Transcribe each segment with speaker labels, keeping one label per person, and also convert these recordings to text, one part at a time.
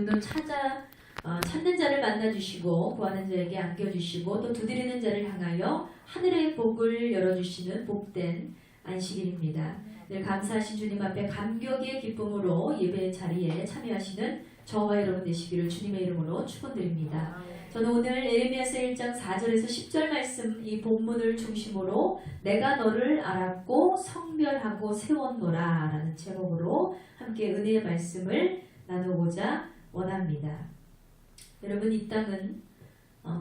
Speaker 1: 오늘도 찾는 자를 만나주시고 구하는 자에게 안겨주시고 또 두드리는 자를 향하여 하늘의 복을 열어주시는 복된 안식일입니다. 늘 감사하신 주님 앞에 감격의 기쁨으로 예배 자리에 참여하시는 저와 여러분 되시기를 주님의 이름으로 축원드립니다. 저는 오늘 에레미야서 1장 4절에서 10절 말씀 이 본문을 중심으로 내가 너를 알았고 성별하고 세웠노라 라는 제목으로 함께 은혜의 말씀을 나누고자 원합니다. 여러분, 이 땅은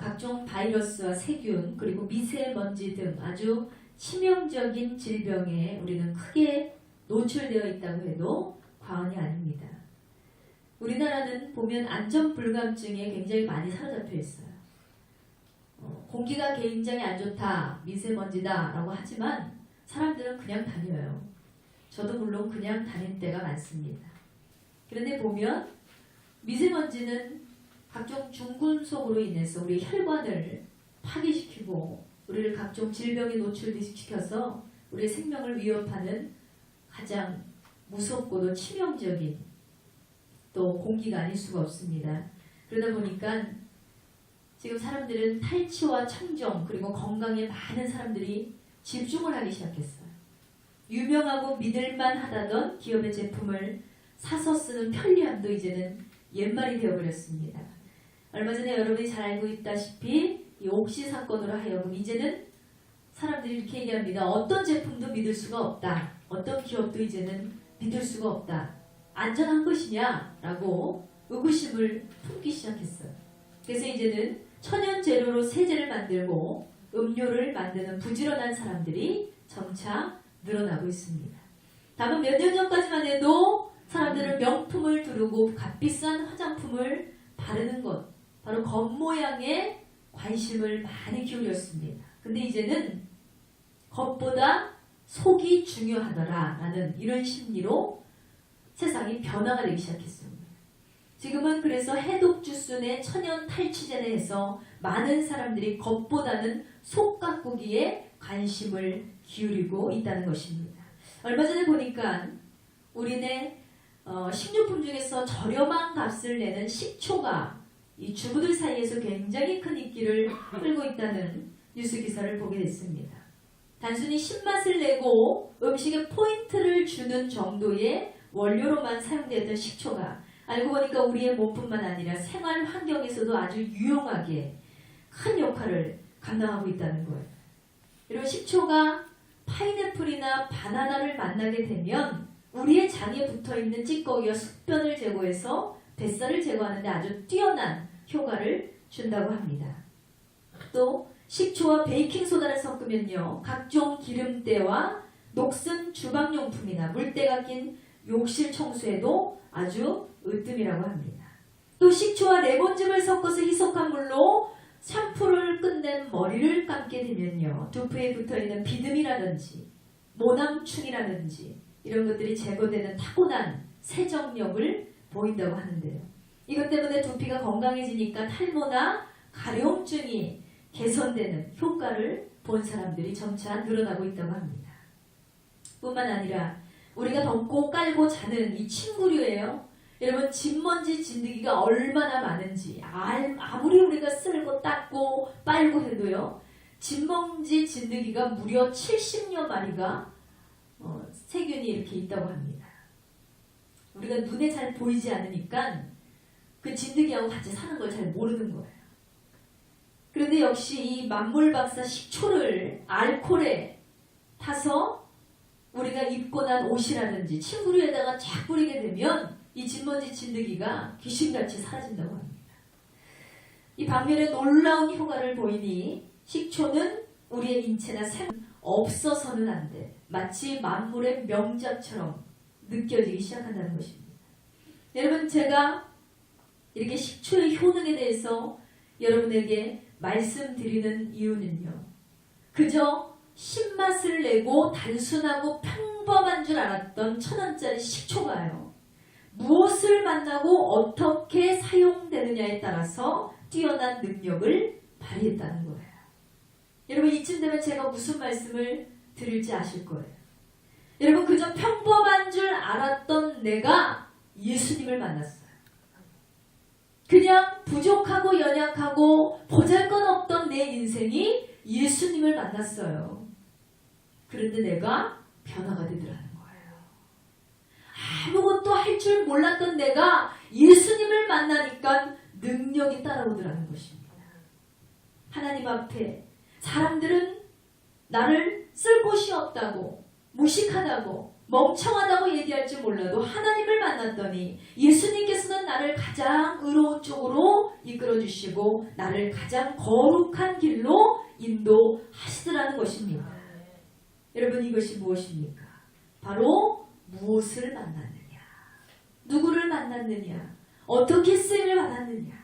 Speaker 1: 각종 바이러스와 세균 그리고 미세먼지 등 아주 치명적인 질병에 우리는 크게 노출되어 있다고 해도 과언이 아닙니다. 우리나라는 보면 안전불감증에 굉장히 많이 사로잡혀 있어요. 공기가 굉장히 안 좋다, 미세먼지다 라고 하지만 사람들은 그냥 다녀요. 저도 물론 그냥 다닐 때가 많습니다. 그런데 보면 미세먼지는 각종 중금속으로 인해서 우리 혈관을 파괴시키고 우리를 각종 질병에 노출시켜서 우리의 생명을 위협하는 가장 무섭고도 치명적인 또 공기가 아닐 수가 없습니다. 그러다 보니까 지금 사람들은 탈취와 청정 그리고 건강에 많은 사람들이 집중을 하기 시작했어요. 유명하고 믿을만 하다던 기업의 제품을 사서 쓰는 편리함도 이제는 옛말이 되어버렸습니다. 얼마 전에 여러분이 잘 알고 있다시피 이 옥시 사건으로 하여금 이제는 사람들이 이렇게 얘기합니다. 어떤 제품도 믿을 수가 없다. 어떤 기업도 이제는 믿을 수가 없다. 안전한 것이냐? 라고 의구심을 품기 시작했어요. 그래서 이제는 천연 재료로 세제를 만들고 음료를 만드는 부지런한 사람들이 점차 늘어나고 있습니다. 다만 몇 년 전까지만 해도 사람들은 명품을 두르고 값비싼 화장품을 바르는 것, 바로 겉모양에 관심을 많이 기울였습니다. 근데 이제는 겉보다 속이 중요하더라 라는 이런 심리로 세상이 변화가 되기 시작했습니다. 지금은 그래서 해독 주스 내 천연 탈취제에 해서 많은 사람들이 겉보다는 속 가꾸기에 관심을 기울이고 있다는 것입니다. 얼마 전에 보니까 우리네 식료품 중에서 저렴한 값을 내는 식초가 이 주부들 사이에서 굉장히 큰 인기를 끌고 있다는 뉴스 기사를 보게 됐습니다. 단순히 신맛을 내고 음식에 포인트를 주는 정도의 원료로만 사용되었던 식초가 알고 보니까 우리의 몸뿐만 아니라 생활 환경에서도 아주 유용하게 큰 역할을 감당하고 있다는 거예요. 이런 식초가 파인애플이나 바나나를 만나게 되면 우리의 장에 붙어있는 찌꺼기와 숙변을 제거해서 뱃살을 제거하는 데 아주 뛰어난 효과를 준다고 합니다. 또 식초와 베이킹소다를 섞으면요, 각종 기름때와 녹슨 주방용품이나 물때가 낀 욕실 청소에도 아주 으뜸이라고 합니다. 또 식초와 레몬즙을 섞어서 희석한 물로 샴푸를 끝낸 머리를 감게 되면요, 두피에 붙어있는 비듬이라든지 모낭충이라든지 이런 것들이 제거되는 타고난 세정력을 보인다고 하는데요. 이것 때문에 두피가 건강해지니까 탈모나 가려움증이 개선되는 효과를 본 사람들이 점차 늘어나고 있다고 합니다. 뿐만 아니라 우리가 덮고 깔고 자는 이 침구류예요. 여러분, 집먼지 진드기가 얼마나 많은지 아무리 우리가 쓸고 닦고 빨고 해도요, 집먼지 진드기가 무려 70여 마리가 세균이 이렇게 있다고 합니다. 우리가 눈에 잘 보이지 않으니까 그 진드기하고 같이 사는 걸 잘 모르는 거예요. 그런데 역시 이 만물박사 식초를 알코올에 타서 우리가 입고 난 옷이라든지 침구류에다가 쫙 뿌리게 되면 이 진먼지 진드기가 귀신같이 사라진다고 합니다. 이 반면에 놀라운 효과를 보이니 식초는 우리의 인체나 생활에 없어서는 안 돼. 마치 만물의 명작처럼 느껴지기 시작한다는 것입니다. 여러분, 제가 이렇게 식초의 효능에 대해서 여러분에게 말씀드리는 이유는요, 그저 신맛을 내고 단순하고 평범한 줄 알았던 1,000원짜리 식초가요, 무엇을 만나고 어떻게 사용되느냐에 따라서 뛰어난 능력을 발휘했다는 거예요. 여러분, 이쯤 되면 제가 무슨 말씀을 드릴지 아실 거예요. 여러분, 그저 평범한 줄 알았던 내가 예수님을 만났어요. 그냥 부족하고 연약하고 보잘것없던 내 인생이 예수님을 만났어요. 그런데 내가 변화가 되더라는 거예요. 아무것도 할 줄 몰랐던 내가 예수님을 만나니까 능력이 따라오더라는 것입니다. 하나님 앞에 사람들은 나를 쓸 곳이 없다고, 무식하다고, 멍청하다고 얘기할지 몰라도 하나님을 만났더니 예수님께서는 나를 가장 의로운 쪽으로 이끌어주시고 나를 가장 거룩한 길로 인도하시더라는 것입니다. 여러분, 이것이 무엇입니까? 바로 무엇을 만났느냐, 누구를 만났느냐, 어떻게 쓰임을 받았느냐.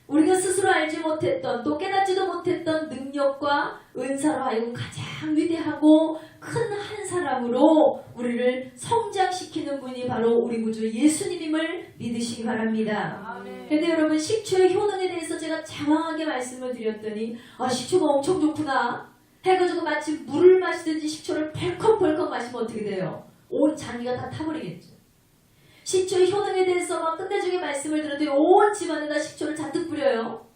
Speaker 1: 우리가 스스로 알지 못했던, 또 깨닫지도 못했던 능력과 은사로 하여금 가장 위대하고 큰 한 사람으로 우리를 성장시키는 분이 바로 우리 구주 예수님임을 믿으시기 바랍니다. 그런데 여러분, 식초의 효능에 대해서 제가 장황하게 말씀을 드렸더니 식초가 엄청 좋구나 해가지고 마치 물을 마시든지 식초를 벌컥벌컥 마시면 어떻게 돼요? 온 장기가 다 타버리겠죠. 식초의 효능에 대해서 막 끝내주게 말씀을 들었더니 온 집안에다 식초를 잔뜩 뿌려요.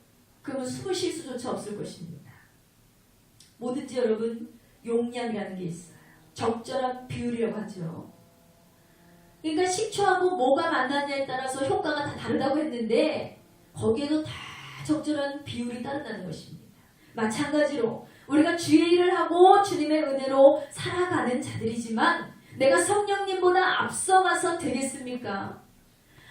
Speaker 1: 그러면 숨을 쉴 수조차 없을 것입니다. 뭐든지 여러분, 용량이라는 게 있어요. 적절한 비율이라고 하죠. 그러니까 식초하고 뭐가 만났냐에 따라서 효과가 다 다르다고 했는데 거기에도 다 적절한 비율이 따른다는 것입니다. 마찬가지로 우리가 주의 일을 하고 주님의 은혜로 살아가는 자들이지만 내가 성령님보다 앞서가서 되겠습니까?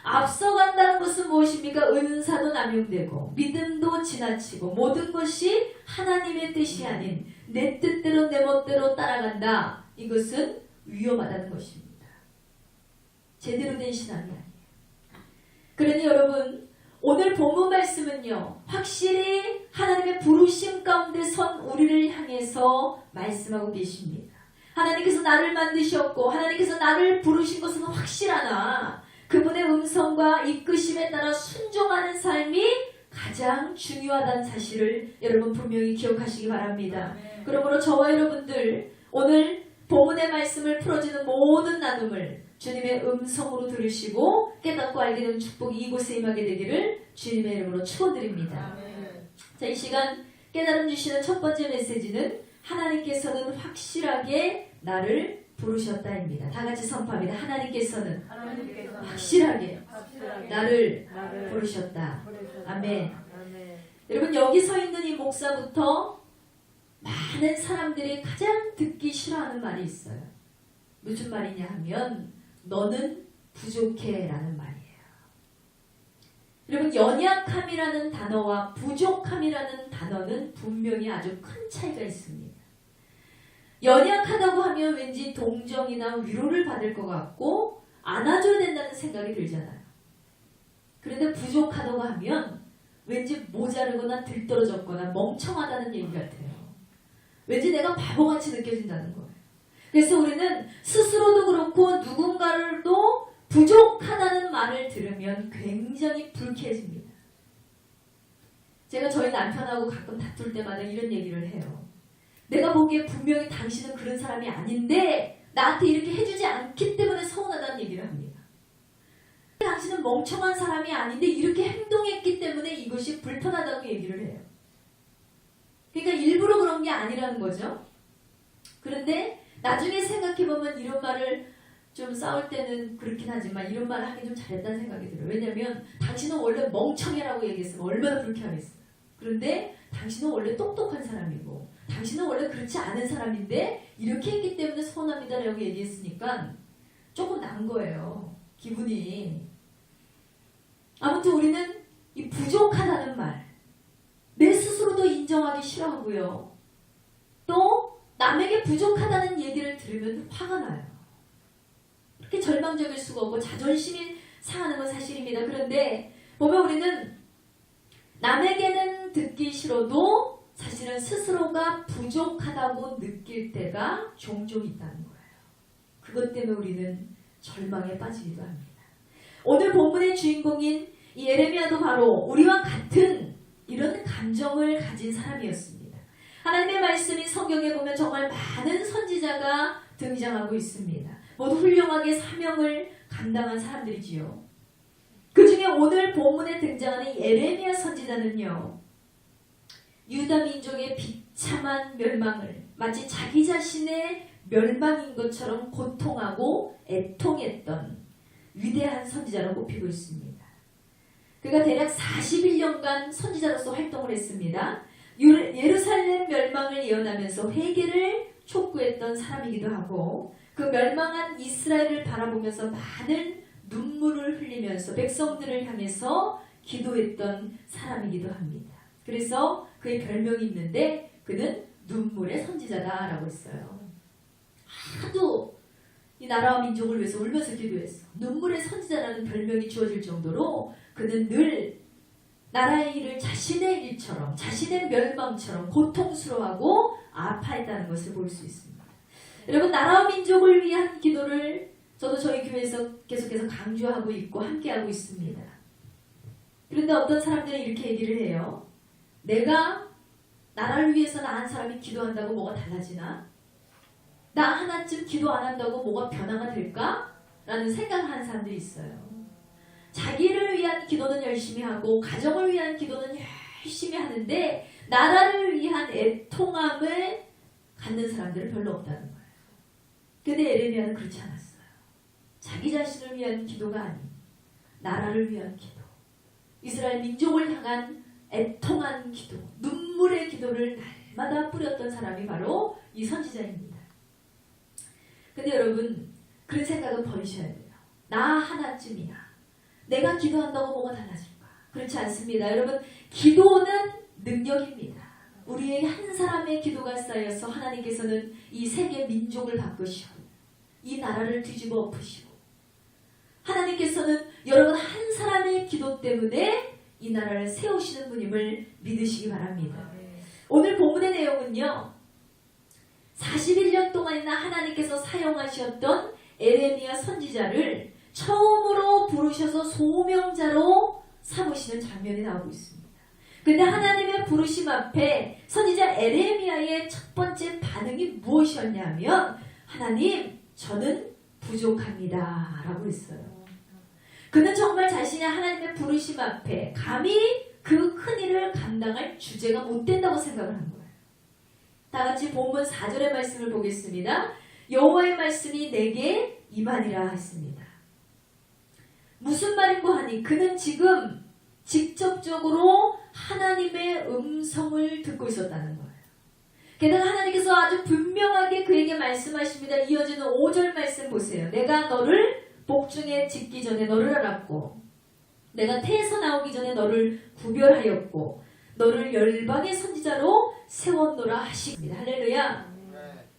Speaker 1: 앞서간다는 것은 무엇입니까? 은사도 남용되고 믿음도 지나치고 모든 것이 하나님의 뜻이 아닌 내 뜻대로 내 멋대로 따라간다. 이것은 위험하다는 것입니다. 제대로 된 신앙이 아니에요. 그러니 여러분, 오늘 본문 말씀은요, 확실히 하나님의 부르심 가운데 선 우리를 향해서 말씀하고 계십니다. 하나님께서 나를 만드셨고 하나님께서 나를 부르신 것은 확실하나 그분의 음성과 이끄심에 따라 순종하는 삶이 가장 중요하다는 사실을 여러분 분명히 기억하시기 바랍니다. 그러므로 저와 여러분들 오늘 본문의 말씀을 풀어주는 모든 나눔을 주님의 음성으로 들으시고 깨닫고 알게 되는 축복이 이곳에 임하게 되기를 주님의 이름으로 축원드립니다. 자, 이 시간 깨달음 주시는 첫 번째 메시지는 하나님께서는 확실하게 나를 부르셨다입니다. 다 같이 선포합니다. 하나님께서는 확실하게 나를 부르셨다. 아멘. 여러분, 여기 서 있는 이 목사부터 많은 사람들이 가장 듣기 싫어하는 말이 있어요. 무슨 말이냐 하면 너는 부족해 라는 말이에요. 여러분, 연약함이라는 단어와 부족함이라는 단어는 분명히 아주 큰 차이가 있습니다. 연약하다고 하면 왠지 동정이나 위로를 받을 것 같고 안아줘야 된다는 생각이 들잖아요. 그런데 부족하다고 하면 왠지 모자르거나 들떨어졌거나 멍청하다는 얘기 같아요. 왠지 내가 바보같이 느껴진다는 거예요. 그래서 우리는 스스로도 그렇고 누군가를 또 부족하다는 말을 들으면 굉장히 불쾌해집니다. 제가 저희 남편하고 가끔 다툴 때마다 이런 얘기를 해요. 내가 보기에 분명히 당신은 그런 사람이 아닌데 나한테 이렇게 해주지 않기 때문에 서운하다는 얘기를 합니다. 당신은 멍청한 사람이 아닌데 이렇게 행동했기 때문에 이것이 불편하다고 얘기를 해요. 그러니까 일부러 그런 게 아니라는 거죠. 그런데 나중에 생각해보면 이런 말을 좀 싸울 때는 그렇긴 하지만 이런 말을 하긴 좀 잘했다는 생각이 들어요. 왜냐하면 당신은 원래 멍청해라고 얘기했으면 얼마나 불쾌하겠어요. 그런데 당신은 원래 똑똑한 사람이고 당신은 원래 그렇지 않은 사람인데 이렇게 했기 때문에 서운합니다라고 얘기했으니까 조금 난 거예요. 기분이. 아무튼 우리는 이 부족하다는 말, 내 스스로도 인정하기 싫어하고요. 또 남에게 부족하다는 얘기를 들으면 화가 나요. 그렇게 절망적일 수가 없고 자존심이 상하는 건 사실입니다. 그런데 보면 우리는 남에게는 듣기 싫어도 사실은 스스로가 부족하다고 느낄 때가 종종 있다는 거예요. 그것 때문에 우리는 절망에 빠지기도 합니다. 오늘 본문의 주인공인 이 예레미야도 바로 우리와 같은 이런 감정을 가진 사람이었습니다. 하나님의 말씀이 성경에 보면 정말 많은 선지자가 등장하고 있습니다. 모두 훌륭하게 사명을 감당한 사람들이지요. 그 중에 오늘 본문에 등장하는 예레미야 선지자는요, 유다 민족의 비참한 멸망을 마치 자기 자신의 멸망인 것처럼 고통하고 애통했던 위대한 선지자로 꼽히고 있습니다. 그가 대략 41년간 선지자로서 활동을 했습니다. 예루살렘 멸망을 예언하면서 회개를 촉구했던 사람이기도 하고, 그 멸망한 이스라엘을 바라보면서 많은 눈물을 흘리면서 백성들을 향해서 기도했던 사람이기도 합니다. 그래서 그의 별명이 있는데 그는 눈물의 선지자다라고 했어요. 하도 이 나라와 민족을 위해서 울면서 기도했어. 눈물의 선지자라는 별명이 주어질 정도로 그는 늘 나라의 일을 자신의 일처럼, 자신의 멸망처럼 고통스러워하고 아파했다는 것을 볼 수 있습니다. 여러분, 나라와 민족을 위한 기도를 저도 저희 교회에서 계속해서 강조하고 있고 함께하고 있습니다. 그런데 어떤 사람들은 이렇게 얘기를 해요. 내가 나라를 위해서 나 한 사람이 기도한다고 뭐가 달라지나? 나 하나쯤 기도 안 한다고 뭐가 변화가 될까? 라는 생각을 하는 사람들이 있어요. 자기를 위한 기도는 열심히 하고 가정을 위한 기도는 열심히 하는데 나라를 위한 애통함을 갖는 사람들은 별로 없다는 거예요. 근데 예레미야는 그렇지 않았어요. 자기 자신을 위한 기도가 아닌 나라를 위한 기도, 이스라엘 민족을 향한 애통한 기도, 눈물의 기도를 날마다 뿌렸던 사람이 바로 이 선지자입니다. 근데 여러분, 그런 생각은 버리셔야 돼요. 나 하나쯤이야. 내가 기도한다고 뭐가 달라질까? 그렇지 않습니다. 여러분, 기도는 능력입니다. 우리의 한 사람의 기도가 쌓여서 하나님께서는 이 세계 민족을 바꾸시고 이 나라를 뒤집어 엎으시고, 하나님께서는 여러분 한 사람의 기도 때문에 이 나라를 세우시는 분임을 믿으시기 바랍니다. 오늘 본문의 내용은요, 41년 동안이나 하나님께서 사용하셨던 예레미야 선지자를 처음으로 부르셔서 소명자로 삼으시는 장면이 나오고 있습니다. 근데 하나님의 부르심 앞에 선지자 예레미야의 첫 번째 반응이 무엇이었냐면, 하나님, 저는 부족합니다 라고 했어요. 그는 정말 자신이 하나님의 부르심 앞에 감히 그 큰 일을 감당할 주제가 못 된다고 생각을 한 거예요. 다 같이 본문 4절의 말씀을 보겠습니다. 여호와의 말씀이 내게 임하니라 했습니다. 무슨 말인고 하니 그는 지금 직접적으로 하나님의 음성을 듣고 있었다는 거예요. 게다가 하나님께서 아주 분명하게 그에게 말씀하십니다. 이어지는 5절 말씀 보세요. 내가 너를 복중에 짓기 전에 너를 알았고 내가 태에서 나오기 전에 너를 구별하였고 너를 열방의 선지자로 세웠노라 하시입니다. 할렐루야.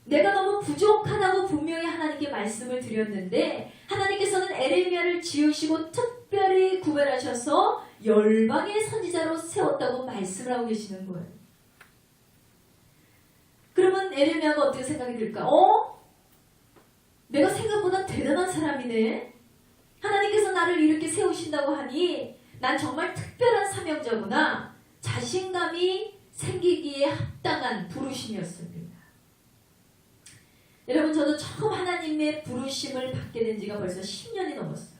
Speaker 1: 내가 너무 부족하다고 분명히 하나님께 말씀을 드렸는데 하나님께서는 에레미야를 지으시고 특별히 구별하셔서 열방의 선지자로 세웠다고 말씀을 하고 계시는 거예요. 그러면 에레미야가 어떻게 생각이 들까? 내가 생각보다 대단한 사람이네. 하나님께서 나를 이렇게 세우신다고 하니 난 정말 특별한 사명자구나. 자신감이 생기기에 합당한 부르심이었습니다. 여러분, 저도 처음 하나님의 부르심을 받게 된 지가 벌써 10년이 넘었어요.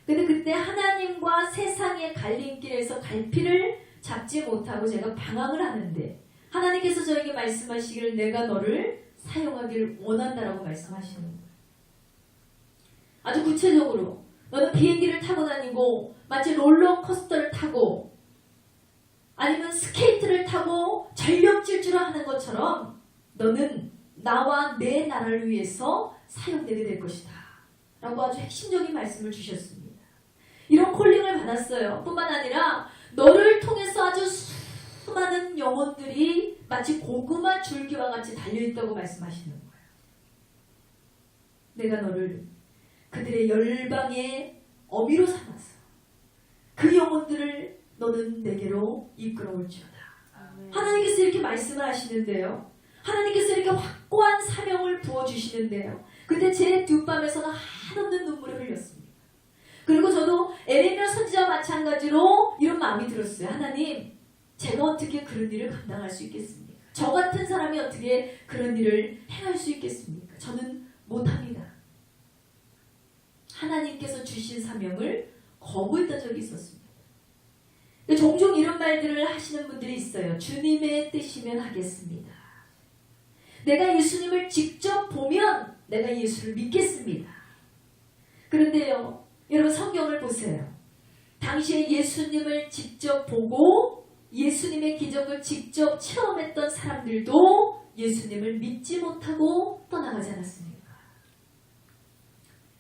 Speaker 1: 근데 그때 하나님과 세상의 갈림길에서 갈피를 잡지 못하고 제가 방황을 하는데 하나님께서 저에게 말씀하시기를 내가 너를 사용하기를 원한다라고 말씀하시는 거예요. 아주 구체적으로 너는 비행기를 타고 다니고 마치 롤러코스터를 타고 아니면 스케이트를 타고 전력 질주를 하는 것처럼 너는 나와 내 나라를 위해서 사용되게 될 것이다 라고 아주 핵심적인 말씀을 주셨습니다. 이런 콜링을 받았어요. 뿐만 아니라 너를 통해서 아주 수많은 영혼들이 마치 고구마 줄기와 같이 달려있다고 말씀하시는 거예요. 내가 너를 그들의 열방의 어미로 삼아서 그 영혼들을 너는 내게로 이끌어올지어다. 하나님께서 이렇게 말씀을 하시는데요. 하나님께서 이렇게 확고한 사명을 부어주시는데요. 그때 제 뒷밤에서는 한없는 눈물을 흘렸습니다. 그리고 저도 에레미야 선지자와 마찬가지로 이런 마음이 들었어요. 하나님, 제가 어떻게 그런 일을 감당할 수 있겠습니까? 저 같은 사람이 어떻게 그런 일을 행할 수 있겠습니까? 저는 못합니다. 하나님께서 주신 사명을 거부했던 적이 있었습니다. 종종 이런 말들을 하시는 분들이 있어요. 주님의 뜻이면 하겠습니다. 내가 예수님을 직접 보면 내가 예수를 믿겠습니다. 그런데요, 여러분 성경을 보세요. 당시에 예수님을 직접 보고 예수님의 기적을 직접 체험했던 사람들도 예수님을 믿지 못하고 떠나가지 않았습니까?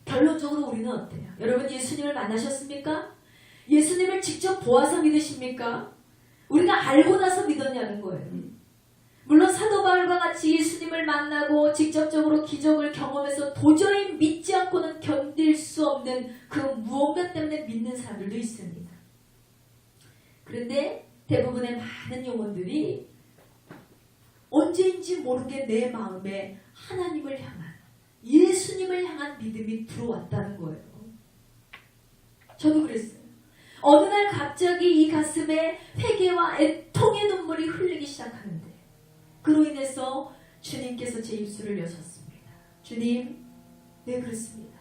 Speaker 1: 결론적으로 우리는 어때요? 여러분 예수님을 만나셨습니까? 예수님을 직접 보아서 믿으십니까? 우리가 알고 나서 믿었냐는 거예요. 물론 사도 바울과 같이 예수님을 만나고 직접적으로 기적을 경험해서 도저히 믿지 않고는 견딜 수 없는 그 무언가 때문에 믿는 사람들도 있습니다. 그런데 대부분의 많은 영혼들이 언제인지 모르게 내 마음에 하나님을 향한, 예수님을 향한 믿음이 들어왔다는 거예요. 저도 그랬어요. 어느 날 갑자기 이 가슴에 회개와 애통의 눈물이 흘리기 시작하는데 그로 인해서 주님께서 제 입술을 여셨습니다. 주님, 네 그렇습니다.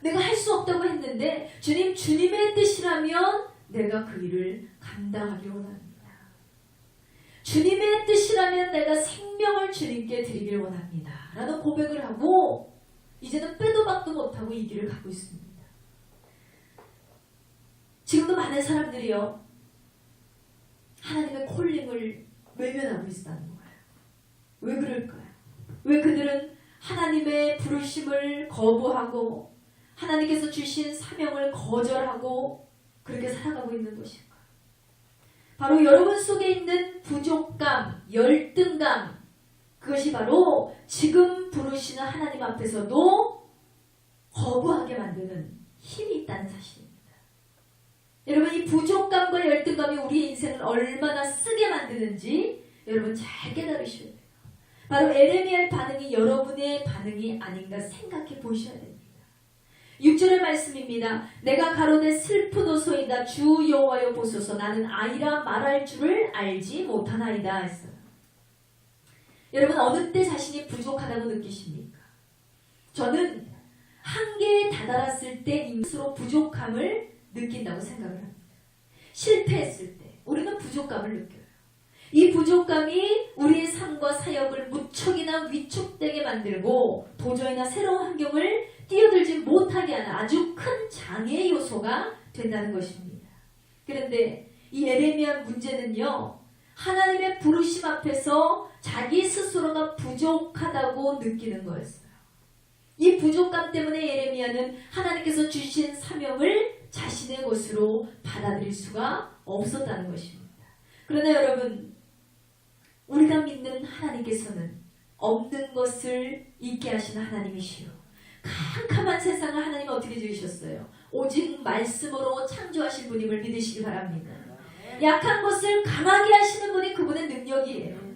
Speaker 1: 내가 할 수 없다고 했는데 주님, 주님의 뜻이라면 내가 그 일을 감당하길 원합니다. 주님의 뜻이라면 내가 생명을 주님께 드리길 원합니다. 라는 고백을 하고 이제는 빼도 박도 못하고 이 길을 가고 있습니다. 지금도 많은 사람들이요, 하나님의 콜링을 외면하고 있다는 거예요. 왜 그럴까요? 왜 그들은 하나님의 부르심을 거부하고 하나님께서 주신 사명을 거절하고 그렇게 살아가고 있는 것일까? 바로 여러분 속에 있는 부족감, 열등감, 그것이 바로 지금 부르시는 하나님 앞에서도 거부하게 만드는 힘이 있다는 사실입니다. 여러분, 이 부족감과 열등감이 우리의 인생을 얼마나 쓰게 만드는지 여러분 잘 깨달으셔야 돼요. 바로 에레미야의 반응이 여러분의 반응이 아닌가 생각해 보셔야 됩니다. 6절의 말씀입니다. 내가 가로되 슬프도소이다. 주 여호와여 보소서. 나는 아이라 말할 줄을 알지 못하나이다 했어요. 여러분, 어느 때 자신이 부족하다고 느끼십니까? 저는 한계에 다다랐을 때 스스로 부족함을 느낀다고 생각을 합니다. 실패했을 때 우리는 부족감을 느껴요. 이 부족감이 우리의 삶과 사역을 무척이나 위축되게 만들고 도저히나 새로운 환경을 뛰어들지 못하게 하는 아주 큰 장애의 요소가 된다는 것입니다. 그런데 이 에레미야 문제는요, 하나님의 부르심 앞에서 자기 스스로가 부족하다고 느끼는 거였어요. 이 부족감 때문에 에레미야는 하나님께서 주신 사명을 자신의 것으로 받아들일 수가 없었다는 것입니다. 그러나 여러분, 우리가 믿는 하나님께서는 없는 것을 있게 하시는 하나님이시요, 캄캄한 세상을 하나님 어떻게 지으셨어요? 오직 말씀으로 창조하신 분임을 믿으시기 바랍니다. 약한 것을 강하게 하시는 분이 그분의 능력이에요.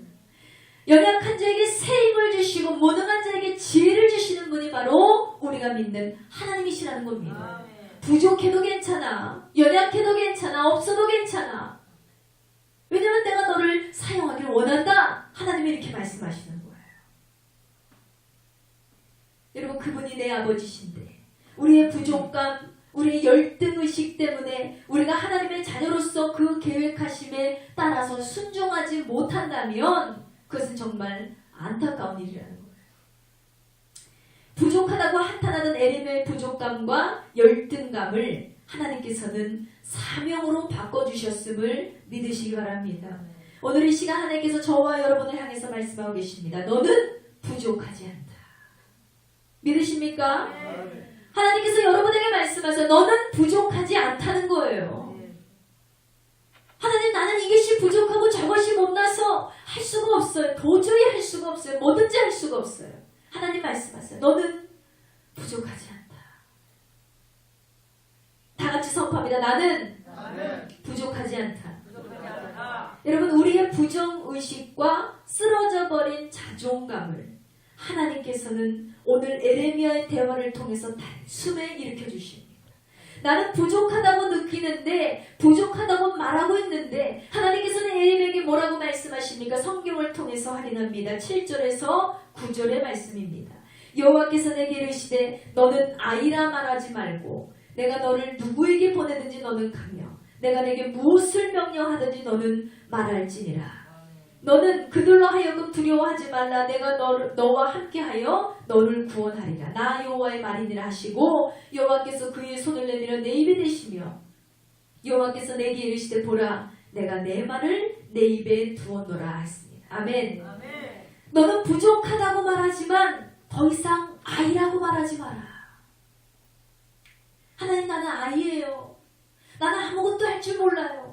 Speaker 1: 연약한 자에게 새 힘을 주시고 무능한 자에게 지혜를 주시는 분이 바로 우리가 믿는 하나님이시라는 겁니다. 부족해도 괜찮아, 연약해도 괜찮아, 없어도 괜찮아. 왜냐하면 내가 너를 사용하길 원한다. 하나님이 이렇게 말씀하시는 거예요. 여러분, 그분이 내 아버지신데 우리의 부족감, 우리의 열등의식 때문에 우리가 하나님의 자녀로서 그 계획하심에 따라서 순종하지 못한다면 그것은 정말 안타까운 일이라는 거예요. 부족하다고 한탄하는 에레미야의 부족감과 열등감을 하나님께서는 사명으로 바꿔주셨음을 믿으시기 바랍니다. 오늘 이 시간 하나님께서 저와 여러분을 향해서 말씀하고 계십니다. 너는 부족하지 않다. 믿으십니까? 하나님께서 여러분에게 말씀하셔서 너는 부족하지 않다는 거예요. 하나님, 나는 이것이 부족하고 저것이 못나서 할 수가 없어요. 도저히 할 수가 없어요. 뭐든지 할 수가 없어요. 하나님 말씀하세요. 너는 부족하지 않다. 다 같이 선포합니다. 나는 부족하지 않다. 여러분, 우리의 부정의식과 쓰러져 버린 자존감을 하나님께서는 오늘 에레미야의 대화를 통해서 단숨에 일으켜 주십니다. 나는 부족하다고 느끼는데, 부족하다고 말하고 있는데 하나님께서는 에레미야에게 뭐라고 말씀하십니까? 성경을 통해서 확인합니다. 7절에서 9절의 말씀입니다. 여호와께서 내게 이르시되 너는 아이라 말하지 말고 내가 너를 누구에게 보내든지 너는 가며 내가 내게 무엇을 명령하든지 너는 말할지니라. 너는 그들로 하여금 두려워하지 말라. 내가 너와 함께하여 너를 구원하리라. 나 여호와의 말이니라 하시고 여호와께서 그의 손을 내밀어 내 입에 대시며 여호와께서 내게 이르시되 보라 내가 내 말을 내 입에 두었노라 했습니다. 아멘.
Speaker 2: 아멘.
Speaker 1: 너는 부족하다고 말하지만 더 이상 아이라고 말하지 마라. 하나님 나는 아이예요. 나는 아무것도 할 줄 몰라요.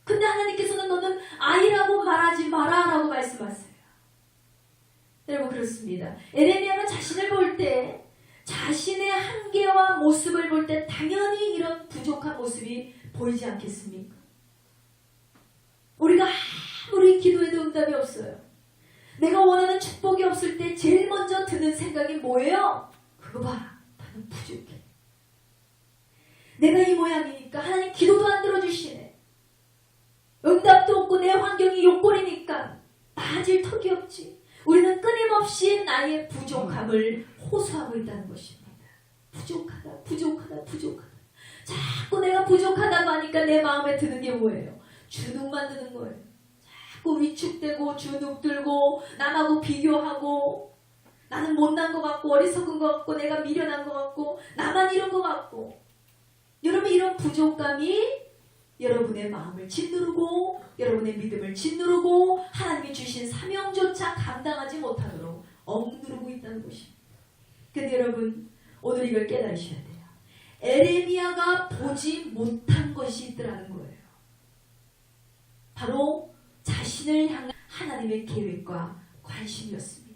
Speaker 1: 근데 하나님께서는 너는 아이라고 말하지 마라 라고 말씀하세요. 여러분 그렇습니다. 에레미야가 자신을 볼 때 자신의 한계와 모습을 볼 때 당연히 이런 부족한 모습이 보이지 않겠습니까? 우리가 아무리 기도해도 응답이 없어요. 내가 원하는 축복이 없을 때 제일 먼저 드는 생각이 뭐예요? 그거 봐라. 나는 부족해. 내가 이 모양이니까 하나님 기도도 안 들어주시네. 응답도 없고 내 환경이 욕골이니까 나아질 턱이 없지. 우리는 끊임없이 나의 부족함을 호소하고 있다는 것입니다. 부족하다, 부족하다, 부족하다. 자꾸 내가 부족하다고 하니까 내 마음에 드는 게 뭐예요? 주눅만 드는 거예요. 자꾸 위축되고 주눅 들고 남하고 비교하고 나는 못난 것 같고 어리석은 것 같고 내가 미련한 것 같고 나만 이런 것 같고 여러분 이런 부족감이 여러분의 마음을 짓누르고 여러분의 믿음을 짓누르고 하나님이 주신 사명조차 감당하지 못하도록 억누르고 있다는 것입니다. 근데 여러분 오늘 이걸 깨달으셔야 돼요. 에레미야가 보지 못한 것이 있더라는 거예요. 바로 자신을 향한 하나님의 계획과 관심이었습니다.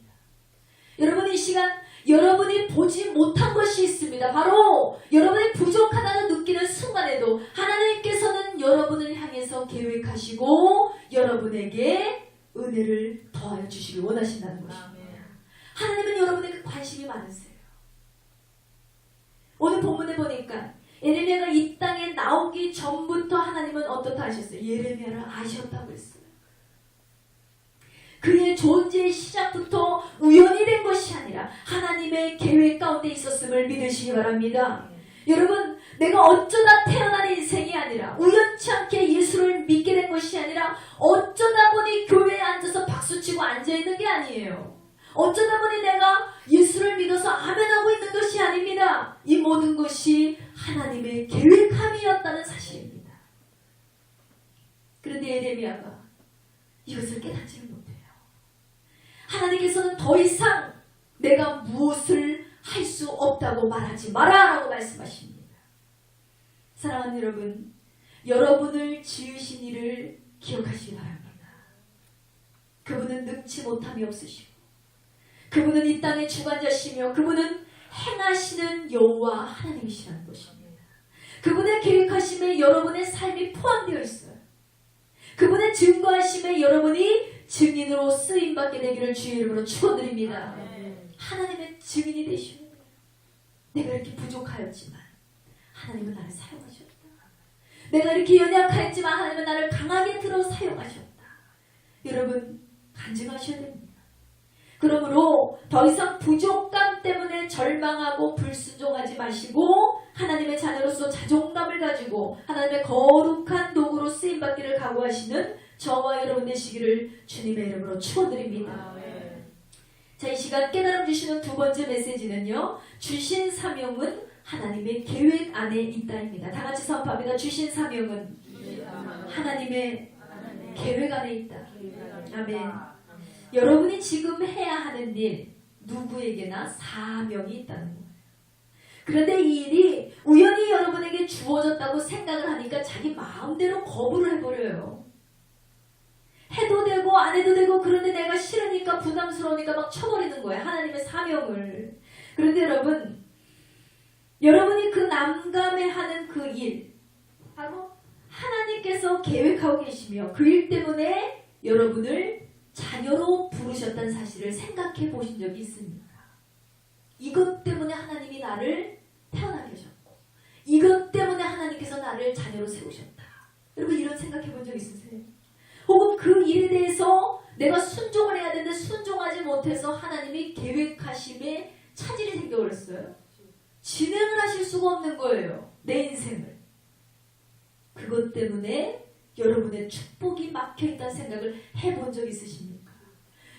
Speaker 1: 여러분 이 시간 여러분이 보지 못한 것이 있습니다. 바로 여러분이 부족하다고 느끼는 순간에도 하나님께서는 여러분을 향해서 계획하시고 여러분에게 은혜를 더하여 주시길 원하신다는 것입니다. 하나님은 여러분에게 관심이 많으세요. 오늘 본문에 보니까 에레미야가 이 땅에 나오기 전부터 하나님은 어떻다 하셨어요? 예레미야를 아셨다고 했어요. 그의 존재의 시작부터 우연이 된 것이 아니라 하나님의 계획 가운데 있었음을 믿으시기 바랍니다. 여러분 내가 어쩌다 태어난 인생이 아니라 우연치 않게 예수를 믿게 된 것이 아니라 어쩌다 보니 교회에 앉아서 박수치고 앉아있는 게 아니에요. 어쩌다 보니 내가 예수를 믿어서 아멘하고 있는 것이 아닙니다. 이 모든 것이 하나님의 계획함이었다는 사실입니다. 그런데 에레미야가 이것을 깨닫지는 못해요. 하나님께서는 더 이상 내가 무엇을 할 수 없다고 말하지 마라 라고 말씀하십니다. 사랑하는 여러분, 여러분을 지으신 이를 기억하시기 바랍니다. 그분은 능치 못함이 없으시고 그분은 이 땅의 주관자시며 그분은 행하시는 여호와 하나님이시라는 것입니다. 그분의 계획하심에 여러분의 삶이 포함되어 있어요. 그분의 증거하심에 여러분이 증인으로 쓰임받게 되기를 주의 이름으로 축원드립니다. 하나님의 증인이 되시는 거예요. 내가 이렇게 부족하였지만 하나님은 나를 사용하셨다. 내가 이렇게 연약하였지만 하나님은 나를 강하게 들어 사용하셨다. 여러분 간증하셔야 됩니다. 그러므로 더 이상 부족감 때문에 절망하고 불순종하지 마시고 하나님의 자녀로서 자존감을 가지고 하나님의 거룩한 도구로 쓰임받기를 각오하시는 저와 여러분 되시기를 주님의 이름으로 축원드립니다. 자, 이 시간 깨달음 주시는 두 번째 메시지는요. 주신 사명은 하나님의 계획 안에 있다입니다. 다 같이 선포합니다. 주신 사명은 하나님의 계획 안에 있다. 아멘. 여러분이 지금 해야 하는 일 누구에게나 사명이 있다는 거예요. 그런데 이 일이 우연히 여러분에게 주어졌다고 생각을 하니까 자기 마음대로 거부를 해버려요. 해도 되고 안 해도 되고 그런데 내가 싫으니까 부담스러우니까 막 쳐버리는 거예요. 하나님의 사명을. 그런데 여러분이 그 남감해하는 그 일 바로 하나님께서 계획하고 계시며 그 일 때문에 여러분을 자녀로 부르셨다는 사실을 생각해 보신 적이 있습니까? 이것 때문에 하나님이 나를 태어나게 하셨고 이것 때문에 하나님께서 나를 자녀로 세우셨다. 여러분 이런 생각해 본 적 있으세요? 혹은 그 일에 대해서 내가 순종을 해야 되는데 순종하지 못해서 하나님이 계획하심에 차질이 생겨버렸어요. 진행을 하실 수가 없는 거예요. 내 인생을. 그것 때문에 여러분의 축복이 막혀있다는 생각을 해본 적 있으십니까?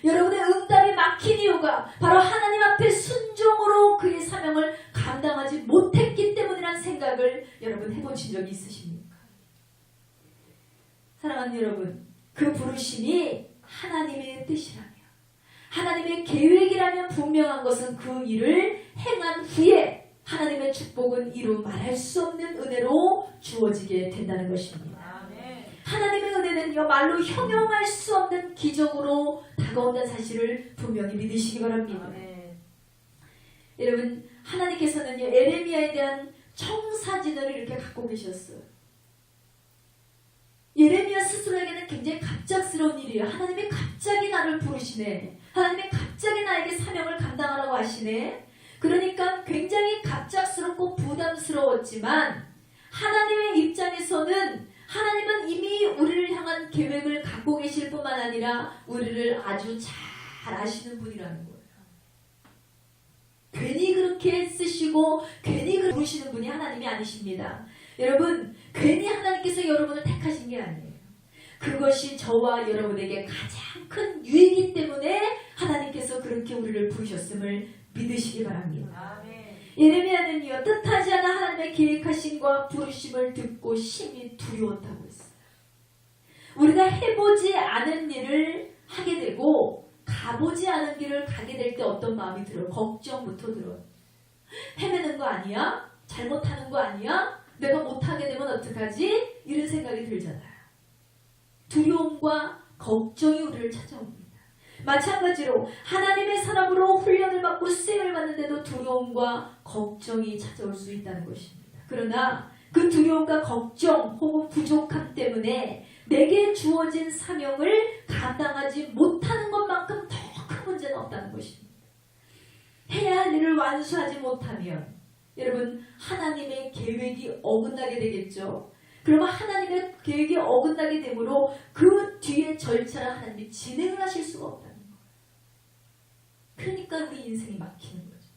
Speaker 1: 여러분의 응답이 막힌 이유가 바로 하나님 앞에 순종으로 그의 사명을 감당하지 못했기 때문이라는 생각을 여러분 해보신 적이 있으십니까? 사랑하는 여러분, 그 부르심이 하나님의 뜻이라면, 하나님의 계획이라면 분명한 것은 그 일을 행한 후에 하나님의 축복은 이루 말할 수 없는 은혜로 주어지게 된다는 것입니다. 하나님의 은혜는요, 말로 형용할 수 없는 기적으로 다가온다는 사실을 분명히 믿으시기 바랍니다. 여러분, 하나님께서는요, 에레미야에 대한 청사진을 이렇게 갖고 계셨어요. 예레미야 스스로에게는 굉장히 갑작스러운 일이에요. 하나님이 갑자기 나를 부르시네. 하나님이 갑자기 나에게 사명을 감당하라고 하시네. 그러니까 굉장히 갑작스럽고 부담스러웠지만 하나님의 입장에서는 하나님은 이미 우리를 향한 계획을 갖고 계실 뿐만 아니라 우리를 아주 잘 아시는 분이라는 거예요. 괜히 그렇게 쓰시고 괜히 부르시는 분이 하나님이 아니십니다. 여러분, 괜히 하나님께서 여러분을 택하신 게 아니에요. 그것이 저와 여러분에게 가장 큰 유익이기 때문에 하나님께서 그렇게 우리를 부르셨음을 믿으시기 바랍니다. 예레미야는요, 뜻하지 않아 하나님의 계획하심과 부르심을 듣고 심히 두려웠다고 했어요. 우리가 해보지 않은 일을 하게 되고 가보지 않은 길을 가게 될 때 어떤 마음이 들어요? 걱정부터 들어요. 헤매는 거 아니야? 잘못하는 거 아니야? 내가 못하게 되면 어떡하지? 이런 생각이 들잖아요. 두려움과 걱정이 우리를 찾아옵니다. 마찬가지로 하나님의 사람으로 훈련을 받고 쓰임을 받는데도 두려움과 걱정이 찾아올 수 있다는 것입니다. 그러나 그 두려움과 걱정 혹은 부족함 때문에 내게 주어진 사명을 감당하지 못하는 것만큼 더 큰 문제는 없다는 것입니다. 해야 할 일을 완수하지 못하면 여러분, 하나님의 계획이 어긋나게 되겠죠. 그러면 하나님의 계획이 어긋나게 되므로 그 뒤에 절차를 하나님이 진행을 하실 수가 없다는 거예요. 그러니까 우리 인생이 막히는 거죠.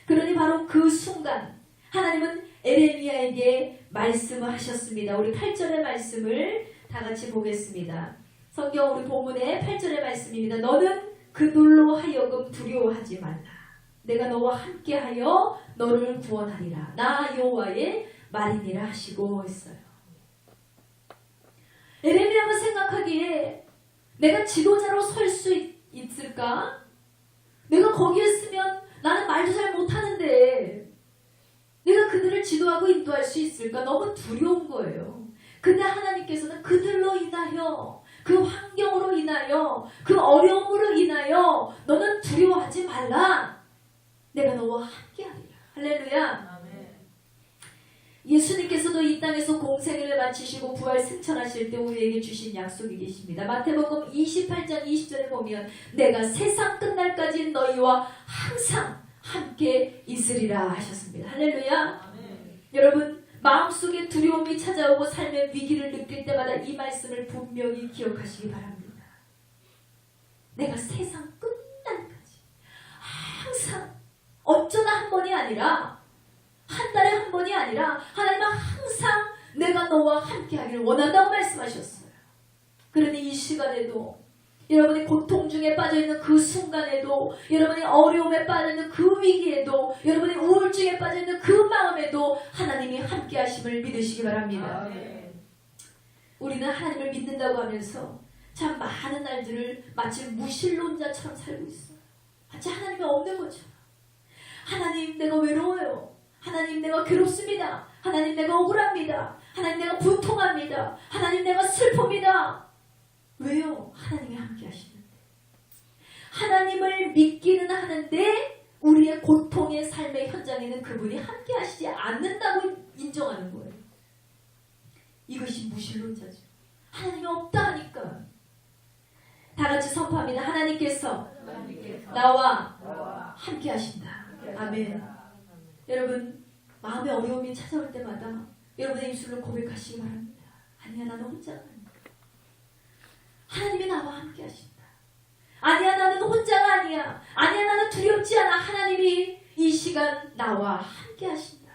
Speaker 1: 그러니 바로 그 순간 하나님은 에레미야에게 말씀을 하셨습니다. 우리 8절의 말씀을 다 같이 보겠습니다. 성경 우리 본문의 8절의 말씀입니다. 너는 그들로 하여금 두려워하지 말라. 내가 너와 함께하여 너를 구원하리라. 나 여호와의 말이니라 하시고 있어요. 에레미야가 생각하기에 내가 지도자로 설 수 있을까? 내가 거기에 있으면 나는 말도 잘 못하는데 내가 그들을 지도하고 인도할 수 있을까? 너무 두려운 거예요. 근데 하나님께서는 그들로 인하여, 그 환경으로 인하여, 그 어려움으로 인하여 너는 두려워하지 말라. 내가 너와 함께하리라. 할렐루야. 예수님께서도 이 땅에서 공생애를 마치시고 부활 승천하실 때 우리에게 주신 약속이 계십니다. 마태복음 28장 20절에 보면 내가 세상 끝날까지 너희와 항상 함께 있으리라 하셨습니다. 할렐루야. 여러분, 마음속에 두려움이 찾아오고 삶의 위기를 느낄 때마다 이 말씀을 분명히 기억하시기 바랍니다. 내가 세상 끝날까지 항상, 어쩌다 한 번이 아니라 한 달에 한 번이 아니라 하나님은 항상 내가 너와 함께하기를 원한다고 말씀하셨어요. 그러니 이 시간에도 여러분이 고통 중에 빠져있는 그 순간에도, 여러분이 어려움에 빠져있는 그 위기에도, 여러분이 우울증에 빠져있는 그 마음에도 하나님이 함께하심을 믿으시기 바랍니다. 우리는 하나님을 믿는다고 하면서 참 많은 날들을 마치 무신론자처럼 살고 있어요. 마치 하나님이 없는 것처럼. 하나님, 내가 외로워요. 하나님, 내가 괴롭습니다. 하나님, 내가 억울합니다. 하나님, 내가 분통합니다. 하나님, 내가 슬픕니다. 왜요? 하나님이 함께 하시는데. 하나님을 믿기는 하는데 우리의 고통의 삶의 현장에는 그분이 함께 하시지 않는다고 인정하는 거예요. 이것이 무신론자죠. 하나님이 없다 하니까. 다 같이 선포합니다. 하나님께서 나와 함께 하신다. 아멘. 여러분, 마음의 어려움이 찾아올 때마다 여러분의 입술로 고백하시기 바랍니다. 아니야, 나는 혼자가 아니야. 하나님이 나와 함께 하신다. 아니야, 나는 혼자가 아니야. 아니야, 나는 두렵지 않아. 하나님이 이 시간 나와 함께 하신다.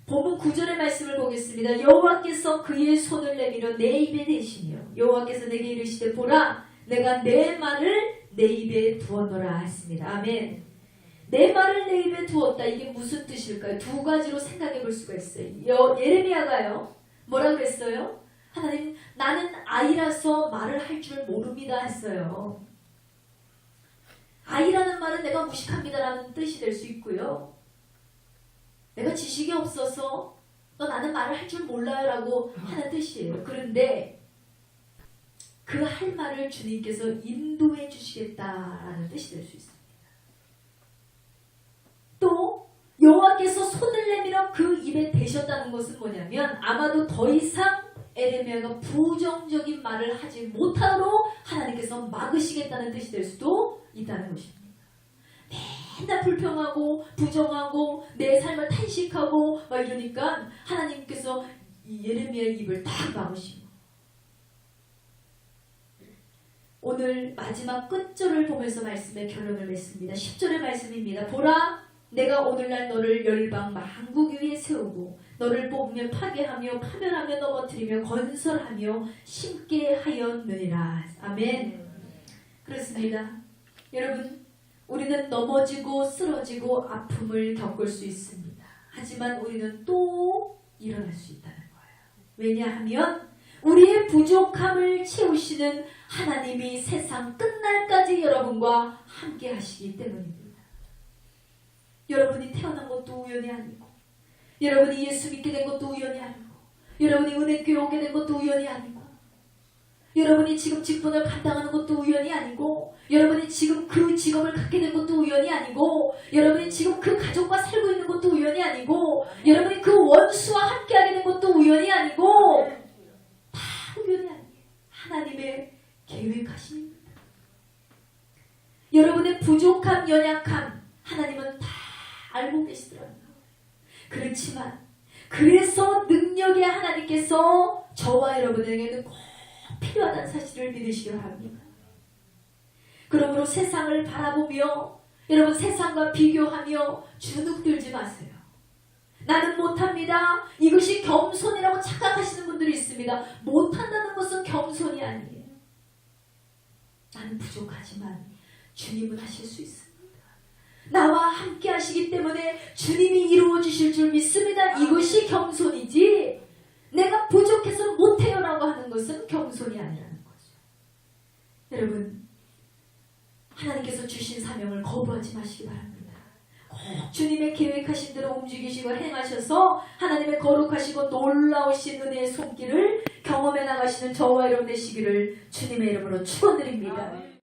Speaker 1: 본문 9절의 말씀을 보겠습니다. 여호와께서 그의 손을 내밀어 내 입에 대시며 여호와께서 내게 이르시되 보라 내가 내 말을 내 입에 두었노라 했습니다. 아멘. 내 말을 내 입에 두었다. 이게 무슨 뜻일까요? 두 가지로 생각해 볼 수가 있어요. 예레미야가요. 뭐라 그랬어요? 하나님 나는 아이라서 말을 할 줄 모릅니다 했어요. 아이라는 말은 내가 무식합니다라는 뜻이 될 수 있고요. 내가 지식이 없어서 나는 말을 할 줄 몰라요 라고 하는 뜻이에요. 그런데 그 할 말을 주님께서 인도해 주시겠다라는 뜻이 될 수 있습니다. 또 여호와께서 손을 내밀어 그 입에 대셨다는 것은 뭐냐면 아마도 더 이상 에레미야가 부정적인 말을 하지 못하도록 하나님께서 막으시겠다는 뜻이 될 수도 있다는 것입니다. 맨날 불평하고 부정하고 내 삶을 탄식하고 막 이러니까 하나님께서 이 예레미야의 입을 딱 막으시고 오늘 마지막 끝절을 보면서 말씀의 결론을 맺습니다. 10절의 말씀입니다. 보라 내가 오늘날 너를 열방 만국 위에 세우고 너를 뽑으며 파괴하며 파멸하며 넘어뜨리며 건설하며 심게 하였느니라. 아멘. 그렇습니다. 여러분 우리는 넘어지고 쓰러지고 아픔을 겪을 수 있습니다. 하지만 우리는 또 일어날 수 있다는 거예요. 왜냐하면 우리의 부족함을 채우시는 하나님이 세상 끝날까지 여러분과 함께 하시기 때문입니다. 여러분이 태어난 것도 우연이 아니고 여러분이 예수 믿게 된 것도 우연이 아니고 여러분이 은혜교회 오게 된 것도 우연이 아니고 여러분이 지금 직분을 감당하는 것도 우연이 아니고 여러분이 지금 그 직업을 갖게 된 것도 우연이 아니고 여러분이 지금 그 가족과 살고 있는 것도 우연이 아니고 여러분이 그 원수와 함께하게 된 것도 우연이 아니고 다 우연이 아니에요. 하나님의 계획하심입니다. 여러분의 부족함, 연약함 하나님은 다 알고 계시더라고요. 그렇지만 그래서 능력의 하나님께서 저와 여러분에게는 꼭 필요하다는 사실을 믿으시기 바랍니다. 그러므로 세상을 바라보며 여러분 세상과 비교하며 주눅들지 마세요. 나는 못합니다. 이것이 겸손이라고 착각하시는 분들이 있습니다. 못한다는 것은 겸손이 아니에요. 나는 부족하지만 주님은 하실 수 있습니다. 나와 함께 하시기 때문에 주님이 이루어 주실 줄 믿습니다. 이것이 겸손이지 내가 부족해서 못해요 라고 하는 것은 겸손이 아니라는 거죠. 여러분 하나님께서 주신 사명을 거부하지 마시기 바랍니다. 꼭 주님의 계획하신 대로 움직이시고 행하셔서 하나님의 거룩하시고 놀라우신 은혜의 손길을 경험해 나가시는 저와 여러분 되시기를 주님의 이름으로 축원드립니다.